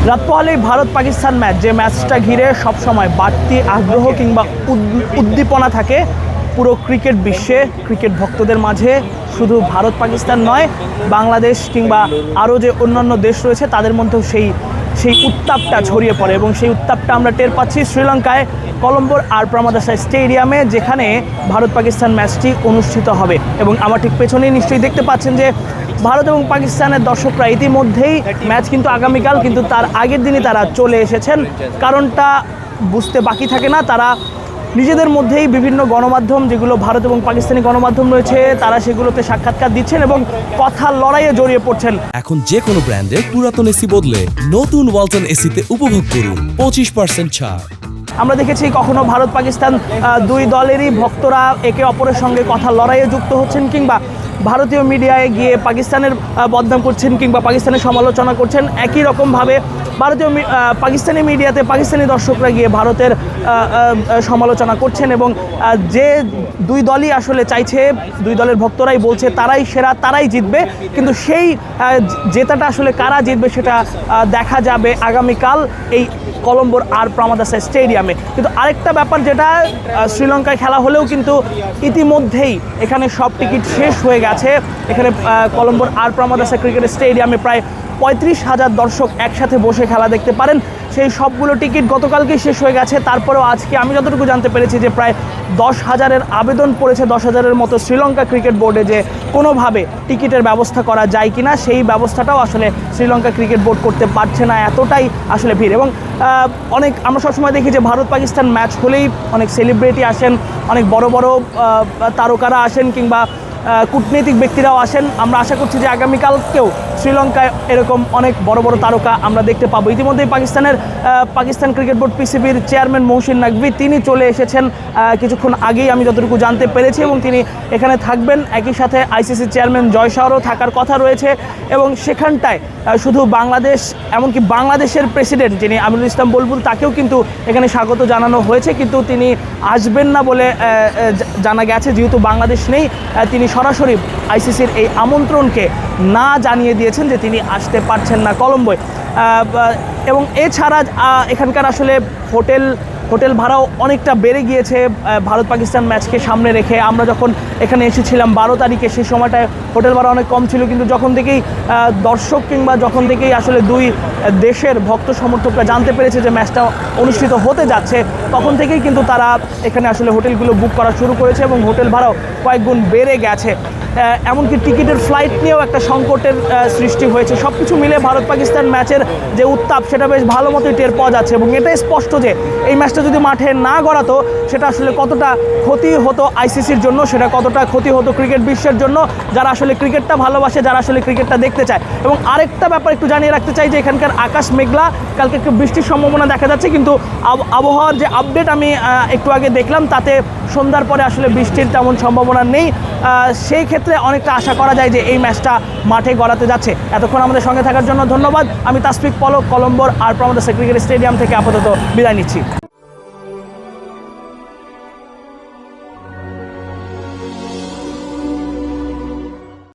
রাত পোহালেই ভারত পাকিস্তান ম্যাচ, যে ম্যাচটা ঘিরে সবসময় বাড়তি আগ্রহ কিংবা উদ্দীপনা থাকে পুরো ক্রিকেট বিশ্বে, ক্রিকেট ভক্তদের মাঝে। শুধু ভারত পাকিস্তান নয়, বাংলাদেশ কিংবা আরও যে অন্যান্য দেশ রয়েছে তাদের মধ্যেও সেই উত্তাপটা ছড়িয়ে পড়ে, এবং সেই উত্তাপটা আমরা টের পাচ্ছি শ্রীলঙ্কায় কলম্বোর আর প্রামাদাসা স্টেডিয়ামে, যেখানে ভারত পাকিস্তান ম্যাচটি অনুষ্ঠিত হবে। এবং আমার ঠিক পেছনেই নিশ্চয়ই দেখতে পাচ্ছেন যে ভারত এবং পাকিস্তানের দর্শকরা ইতিমধ্যেই, ম্যাচ কিন্তু আগামীকাল, কিন্তু তার আগের দিনই তারা চলে এসেছেন। কারণটা বুঝতে বাকি থাকে না, তারা নিজেদের মধ্যেই বিভিন্ন গণমাধ্যম, যেগুলো ভারত এবং পাকিস্তানি গণমাধ্যম রয়েছে, তারা সেগুলোতে সাক্ষাৎকার দিচ্ছেন এবং কথার লড়াইয়ে জড়িয়ে পড়ছেন। এখন যে কোনো ব্র্যান্ডের পুরাতন এসি বদলে নতুন ওয়ালটন এসিতে উপভোগ করুন 25% ছাড়। আমরা দেখেছি কখনো ভারত পাকিস্তান দুই দলেরই ভক্তরা একে অপরের সঙ্গে কথা লড়াইয়ে যুক্ত হচ্ছেন, কিংবা ভারতীয় মিডিয়ায় গিয়ে পাকিস্তানের বদনাম করছেন কিংবা পাকিস্তানের সমালোচনা করছেন। একই রকমভাবে পাকিস্তানি মিডিয়াতে পাকিস্তানি দর্শকরা গিয়ে ভারতের সমালোচনা করছেন, এবং যে দুই দলই আসলে চাইছে, দুই দলের ভক্তরাই বলছে তারাই সেরা, তারাই জিতবে, কিন্তু সেই জেতাটা আসলে কারা জিতবে সেটা দেখা যাবে আগামীকাল এই কলম্বোর আর প্রামাদাসা স্টেডিয়ামে। কিন্তু আরেকটা ব্যাপার, যেটা শ্রীলঙ্কায় খেলা হলেও কিন্তু ইতিমধ্যেই এখানে সব টিকিট শেষ হয়ে গেছে। এখানে কলম্বোর আর প্রামাদাসা ক্রিকেট স্টেডিয়ামে প্রায় 35,000 দর্শক একসাথে বসে খেলা দেখতে পারেন। সেই সবগুলো টিকিট গতকালকেই শেষ হয়ে গেছে। তারপরেও আজকে আমি যতটুকু জানতে পেরেছি যে প্রায় 10,000-এর আবেদন পড়েছে, 10,000-এর মতো শ্রীলঙ্কা ক্রিকেট বোর্ডে, যে কোনোভাবে টিকিটের ব্যবস্থা করা যায় কিনা। সেই ব্যবস্থাটাও আসলে শ্রীলঙ্কা ক্রিকেট বোর্ড করতে পারছে না, এতটাই আসলে ভিড়। এবং আমরা সবসময় দেখি যে ভারত পাকিস্তান ম্যাচ হলেই অনেক সেলিব্রিটি আসেন, অনেক বড় বড় তারকারা আসেন, কিংবা কূটনৈতিক ব্যক্তিরাও আসেন। আমরা আশা করছি যে আগামীকালকেও শ্রীলঙ্কায় এরকম অনেক বড় বড় তারকা আমরা দেখতে পাবো। ইতিমধ্যেই পাকিস্তান ক্রিকেট বোর্ড পিসিবির চেয়ারম্যান মহসিন নাকভি, তিনি চলে এসেছেন কিছুক্ষণ আগেই আমি যতটুকু জানতে পেরেছি, এবং তিনি এখানে থাকবেন। একই সাথে আইসিসি চেয়ারম্যান জয় শাহরও থাকার কথা রয়েছে, এবং সেখানটায় শুধু বাংলাদেশ, এমনকি বাংলাদেশের প্রেসিডেন্ট যিনি আমিনুল ইসলাম বুলবুল, তাকেও কিন্তু এখানে স্বাগত জানানো হয়েছে, কিন্তু তিনি আসবেন না বলে জানা গেছে। যেহেতু বাংলাদেশ নেই, তিনি সরাসরি আইসিসির এই আমন্ত্রণকে না জানিয়ে দিয়েছেন যে তিনি আসতে পারছেন না কলম্বোয়। এবং এছাড়া এখানকার আসলে হোটেল ভাড়াও অনেকটা বেড়ে গিয়েছে ভারত পাকিস্তান ম্যাচকে সামনে রেখে। আমরা যখন এখানে এসেছিলাম 12 তারিখে, সেই সময়টায় হোটেল ভাড়া অনেক কম ছিল, কিন্তু যখন থেকেই দর্শক কিংবা যখন থেকেই আসলে দুই দেশের ভক্ত সমর্থকরা জানতে পেরেছে যে ম্যাচটা অনুষ্ঠিত হতে যাচ্ছে, তখন থেকেই কিন্তু তারা এখানে আসলে হোটেলগুলো বুক করা শুরু করেছে, এবং হোটেল ভাড়াও কয়েক গুণ বেড়ে গেছে। এমনকি টিকিটের ফ্লাইট নিয়েও একটা সংকটের সৃষ্টি হয়েছে। সব কিছু মিলে ভারত পাকিস্তান ম্যাচের যে উত্তাপ, সেটা বেশ ভালো মতোই টের পাওয়া যাচ্ছে, এবং এটাই স্পষ্ট যে এই ম্যাচটা যদি মাঠে না গড়াতো, সেটা আসলে কতটা ক্ষতি হতো আইসিসির জন্য, সেটা কতটা ক্ষতি হতো ক্রিকেট বিশ্বের জন্য, যারা আসলে ক্রিকেটটা ভালোবাসে, যারা আসলে ক্রিকেটটা দেখতে চায়। এবং আরেকটা ব্যাপার একটু জানিয়ে রাখতে চাই যে এখানকার আকাশ মেঘলা, কালকে একটু বৃষ্টির সম্ভাবনা দেখা যাচ্ছে, কিন্তু আবহাওয়ার যে আপডেট আমি একটু আগে দেখলাম, তাতে সন্ধ্যার পরে আসলে বৃষ্টির তেমন সম্ভাবনা নেই। সেই ক্ষেত্রে অনেকটা আশা করা যায় যে এই ম্যাচটা মাঠে গড়াতে যাচ্ছে। এতক্ষণ আমাদের সঙ্গে থাকার জন্য ধন্যবাদ। আমি তাসফিক পলক, কলম্বোর আর প্রামাদাসা ক্রিকেট স্টেডিয়াম থেকে আপাতত বিদায় নিচ্ছি।